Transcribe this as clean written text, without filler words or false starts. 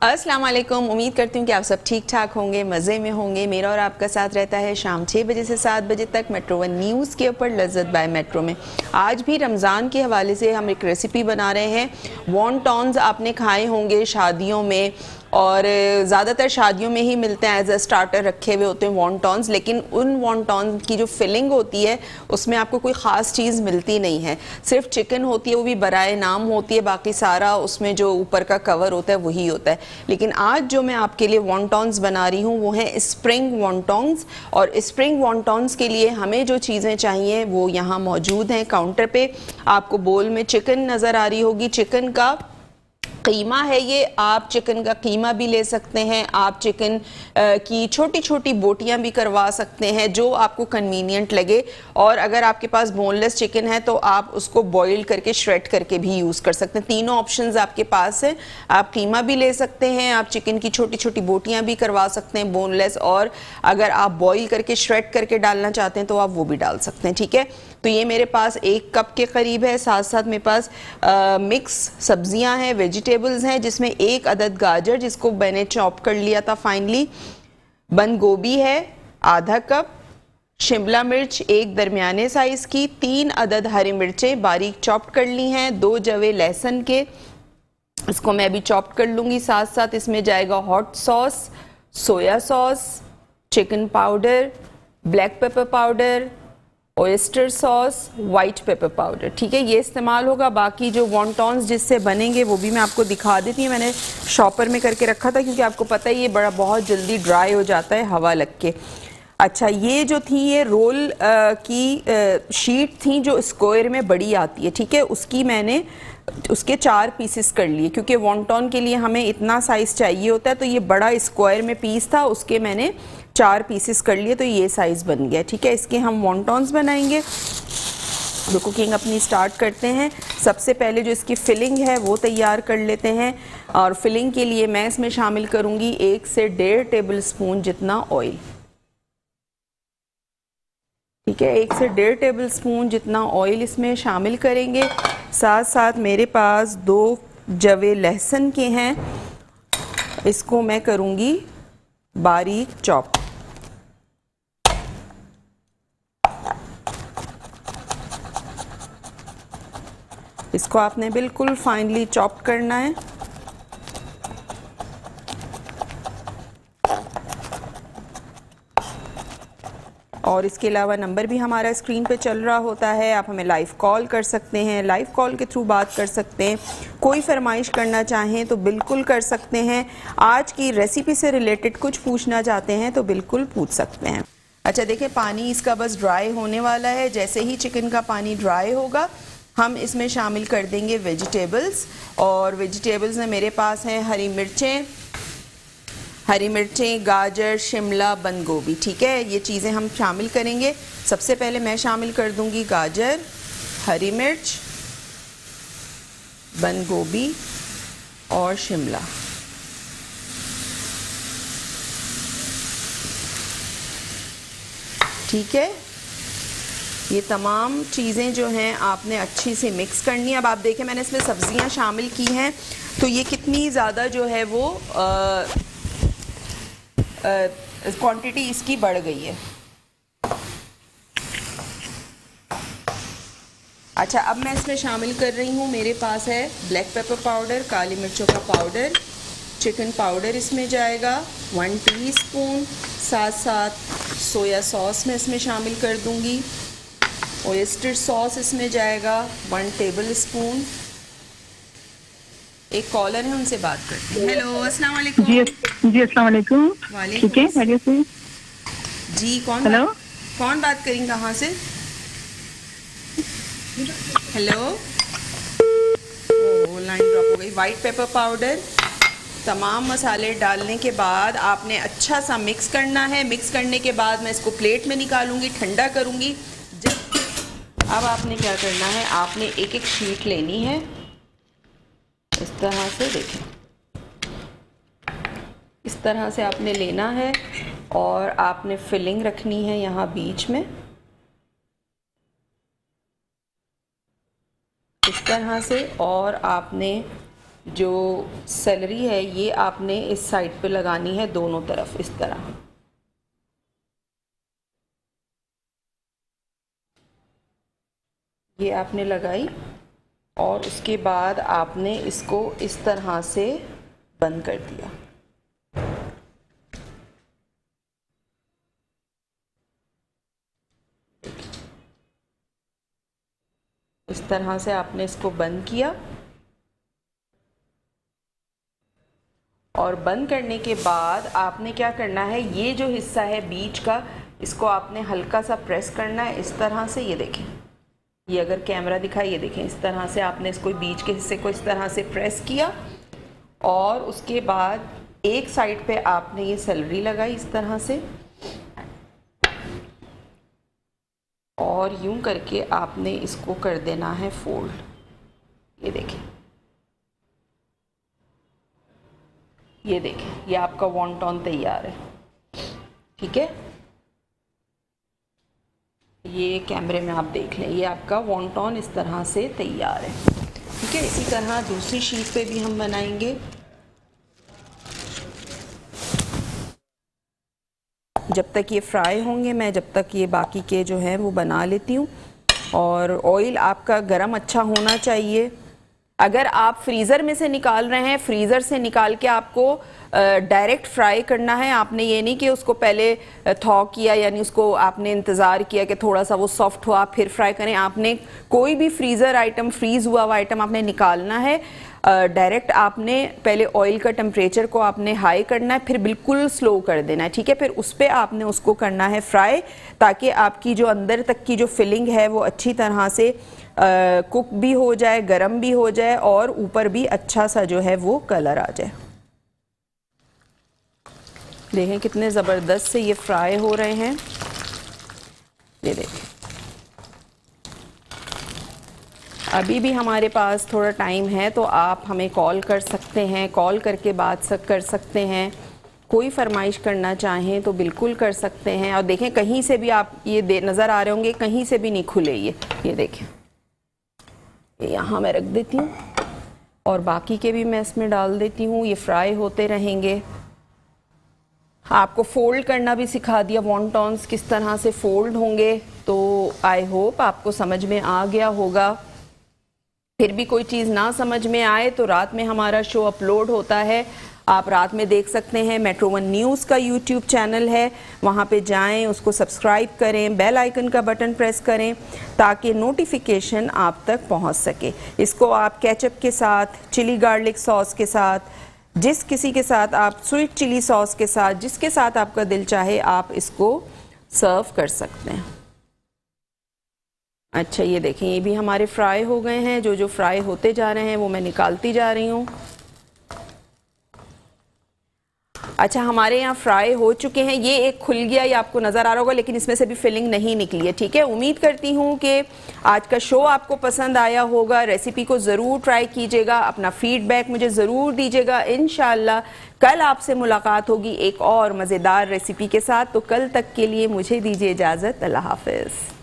अस्सलाम वालेकुम। उम्मीद करती हूँ कि आप सब ठीक ठाक होंगे, मज़े में होंगे। मेरा और आपका साथ रहता है शाम 6 बजे से 7 बजे तक मेट्रो वन न्यूज़ के ऊपर लज़्ज़त बाय मेट्रो में। आज भी रमज़ान के हवाले से हम एक रेसिपी बना रहे हैं। वॉन्टॉन्स आपने खाए होंगे शादियों में, और ज़्यादातर शादियों में ही मिलते हैं, एज अ स्टार्टर रखे हुए होते हैं वॉन्टॉन्स। लेकिन उन वॉन्टॉन की जो फिलिंग होती है उसमें आपको कोई ख़ास चीज़ मिलती नहीं है, सिर्फ चिकन होती है, वो भी बराए नाम होती है, बाकी सारा उसमें जो ऊपर का कवर होता है वही होता है। लेकिन आज जो मैं आपके लिए वॉन्टॉन्स बना रही हूँ वो हैं स्प्रिंग वॉन्टॉन्स, और स्प्रिंग वॉन्टॉन्स के लिए हमें जो चीज़ें चाहिए वो यहाँ मौजूद हैं काउंटर पे। आपको बोल में चिकन नज़र आ रही होगी, चिकन का कीमा है ये। आप चिकन का कीमा भी ले सकते हैं, आप चिकन की छोटी छोटी बोटियां भी करवा सकते हैं, जो आपको कन्वीनियंट लगे। और अगर आपके पास बोनलेस चिकन है तो आप उसको बॉईल करके श्रेड करके भी यूज़ कर सकते हैं। तीनों ऑप्शंस आपके पास हैं। आप कीमा भी ले सकते हैं, आप चिकन की छोटी छोटी बोटियां भी करवा सकते हैं बोनलेस, और अगर आप बॉईल करके श्रेड करके डालना चाहते हैं तो आप वो भी डाल सकते हैं। ठीक है, तो ये मेरे पास 1 कप के करीब है। साथ साथ मेरे पास मिक्स सब्जियां हैं, वेजिटेबल्स हैं, जिसमें 1 अदद गाजर जिसको मैंने चॉप कर लिया था फाइनली, बंद गोभी है आधा कप, शिमला मिर्च 1 दरमियाने साइज़ की, 3 अदद हरी मिर्चें बारीक चॉप कर ली हैं, 2 जवे लहसुन के, इसको मैं अभी चॉप कर लूँगी। साथ साथ इसमें जाएगा hot sauce, soya sauce, chicken powder, black pepper powder, oyster sauce, white pepper powder. ठीक है, ये इस्तेमाल होगा। बाकी जो वॉन्टॉन्स जिससे बनेंगे वो भी मैं आपको दिखा देती हूँ। मैंने शॉपर में करके रखा था क्योंकि आपको पता है ये बहुत जल्दी ड्राई हो जाता है हवा लग के। अच्छा, ये जो थी ये रोल की शीट थी जो स्क्वायर में बड़ी आती है। ठीक है, उसकी मैंने उसके 4 पीसेस कर लिए क्योंकि वॉन्टॉन के लिए हमें इतना साइज़ चाहिए होता है। तो ये बड़ा स्क्वायर में पीस था, उसके मैंने 4 पीसेस कर लिए, तो ये साइज़ बन गया। ठीक है, इसके हम वॉन्टॉन्स बनाएंगे। तो कुकिंग अपनी स्टार्ट करते हैं। सबसे पहले जो इसकी फिलिंग है वो तैयार कर लेते हैं, और फिलिंग के लिए मैं इसमें शामिल करूँगी 1 से 1.5 टेबल स्पून जितना ऑयल। ठीक है, 1 से 1.5 टेबल स्पून जितना ऑयल इसमें शामिल करेंगे। साथ साथ मेरे पास 2 जवे लहसुन के हैं, इसको मैं करूँगी बारीक चॉप। इसको आपने बिल्कुल फाइनली चॉप करना है। और इसके अलावा नंबर भी हमारा स्क्रीन पे चल रहा होता है, आप हमें लाइव कॉल कर सकते हैं, लाइव कॉल के थ्रू बात कर सकते हैं। कोई फरमाइश करना चाहें तो बिल्कुल कर सकते हैं। आज की रेसिपी से रिलेटेड कुछ पूछना चाहते हैं तो बिल्कुल पूछ सकते हैं। अच्छा देखिए, पानी इसका बस ड्राई होने वाला है। जैसे ही चिकन का पानी ड्राई होगा हम इसमें शामिल कर देंगे वेजिटेबल्स। और वेजिटेबल्स में मेरे पास हैं हरी मिर्चें, गाजर, शिमला, बंद गोभी। ठीक है, ये चीज़ें हम शामिल करेंगे। सबसे पहले मैं शामिल कर दूंगी गाजर, हरी मिर्च, बंद गोभी और शिमला। ठीक है, ये तमाम चीज़ें जो हैं आपने अच्छी से मिक्स करनी है। अब आप देखें मैंने इसमें सब्जियां शामिल की हैं, तो ये कितनी ज़्यादा जो है वो क्वांटिटी इसकी बढ़ गई है। अच्छा, अब मैं इसमें शामिल कर रही हूँ, मेरे पास है ब्लैक पेपर पाउडर, काली मिर्चों का पाउडर, चिकन पाउडर इसमें जाएगा 1 टीस्पून। साथ साथ सोया सॉस मैं इसमें शामिल कर दूँगी। ओयस्टर सॉस इसमें जाएगा 1 टेबल स्पून। एक कॉलर है, उनसे बात करते हैं। हेलो, अस्सलाम वालेकुम। जी अस्सलाम वालेकुम। ठीक है, खैरियत से जी। कौन बात करेंगे, कहाँ से? हेलो, लाइन ड्रॉप हो गई। वाइट पेपर पाउडर, तमाम मसाले डालने के बाद आपने अच्छा सा मिक्स करना है। मिक्स करने के बाद मैं इसको प्लेट में निकालूंगी, ठंडा करूंगी। अब आपने क्या करना है, आपने एक एक शीट लेनी है इस तरह से। देखें, इस तरह से आपने लेना है, और आपने फिलिंग रखनी है यहाँ बीच में इस तरह से। और आपने जो सेलरी है ये आपने इस साइड पे लगानी है, दोनों तरफ इस तरह। ये आपने लगाई और उसके बाद आपने इसको इस तरह से बंद कर दिया। इस तरह से आपने इसको बंद किया और बंद करने के बाद आपने क्या करना है, ये जो हिस्सा है बीच का, इसको आपने हल्का सा प्रेस करना है इस तरह से। ये देखें, ये अगर कैमरा दिखाए, ये देखें, इस तरह से आपने इसको बीच के हिस्से को इस तरह से प्रेस किया और उसके बाद एक साइड पे आपने ये सेलरी लगाई इस तरह से और यूं करके आपने इसको कर देना है फोल्ड। ये देखें, ये देखें, ये आपका वॉन्टॉन तैयार है। ठीक है, ये कैमरे में आप देख लें, ये आपका वॉन्टॉन इस तरह से तैयार है। ठीक है, इसी तरह दूसरी शीट पे भी हम बनाएंगे। जब तक ये फ्राई होंगे मैं जब तक ये बाकी के जो है वो बना लेती हूँ। और ऑयल आपका गरम अच्छा होना चाहिए। अगर आप फ्रीज़र में से निकाल रहे हैं, फ्रीज़र से निकाल के आपको डायरेक्ट फ्राई करना है। आपने ये नहीं कि उसको पहले थॉ किया, यानी उसको आपने इंतज़ार किया कि थोड़ा सा वो सॉफ्ट हुआ फिर फ्राई करें। आपने कोई भी फ्रीज़र आइटम, फ्रीज़ हुआ हुआ आइटम आपने निकालना है, डायरेक्ट आपने पहले ऑयल का टेम्परेचर को आपने हाई करना है, फिर बिल्कुल स्लो कर देना है। ठीक है, फिर उस पर आपने उसको करना है फ्राई, ताकि आपकी जो अंदर तक की जो फिलिंग है वो अच्छी तरह से कुक भी हो जाए, गरम भी हो जाए और ऊपर भी अच्छा सा जो है वो कलर आ जाए। देखें कितने ज़बरदस्त से ये फ्राई हो रहे हैं। ये देखें, अभी भी हमारे पास थोड़ा टाइम है तो आप हमें कॉल कर सकते हैं, कॉल करके बात कर सकते हैं। कोई फरमाइश करना चाहें तो बिल्कुल कर सकते हैं। और देखें कहीं से भी आप ये नज़र आ रहे होंगे, कहीं से भी नहीं खुले ये देखें। ये यहाँ मैं रख देती हूँ और बाकी के भी मैं इसमें डाल देती हूँ। ये फ्राई होते रहेंगे। आपको फोल्ड करना भी सिखा दिया, वॉन्टॉन्स किस तरह से फोल्ड होंगे। तो आई होप आपको समझ में आ गया होगा। फिर भी कोई चीज़ ना समझ में आए तो रात में हमारा शो अपलोड होता है, आप रात में देख सकते हैं। मेट्रो वन न्यूज़ का यूट्यूब चैनल है, वहाँ पे जाएं, उसको सब्सक्राइब करें, बेल आइकन का बटन प्रेस करें ताकि नोटिफिकेशन आप तक पहुँच सके। इसको आप केचप के साथ, चिली गार्लिक सॉस के साथ, जिस किसी के साथ आप, स्वीट चिली सॉस के साथ, जिसके साथ आपका दिल चाहे आप इसको सर्व कर सकते हैं। अच्छा, ये देखें, ये भी हमारे फ्राई हो गए हैं। जो फ्राई होते जा रहे हैं वो मैं निकालती जा रही हूँ। अच्छा, हमारे यहाँ फ्राई हो चुके हैं। ये एक खुल गया, ये आपको नज़र आ रहा होगा, लेकिन इसमें से भी फिलिंग नहीं निकली है। ठीक है, उम्मीद करती हूँ कि आज का शो आपको पसंद आया होगा। रेसिपी को ज़रूर ट्राई कीजिएगा, अपना फीडबैक मुझे ज़रूर दीजिएगा। इंशाल्लाह कल आपसे मुलाकात होगी एक और मज़ेदार रेसिपी के साथ। तो कल तक के लिए मुझे दीजिए इजाज़त। अल्लाह हाफ़िज़।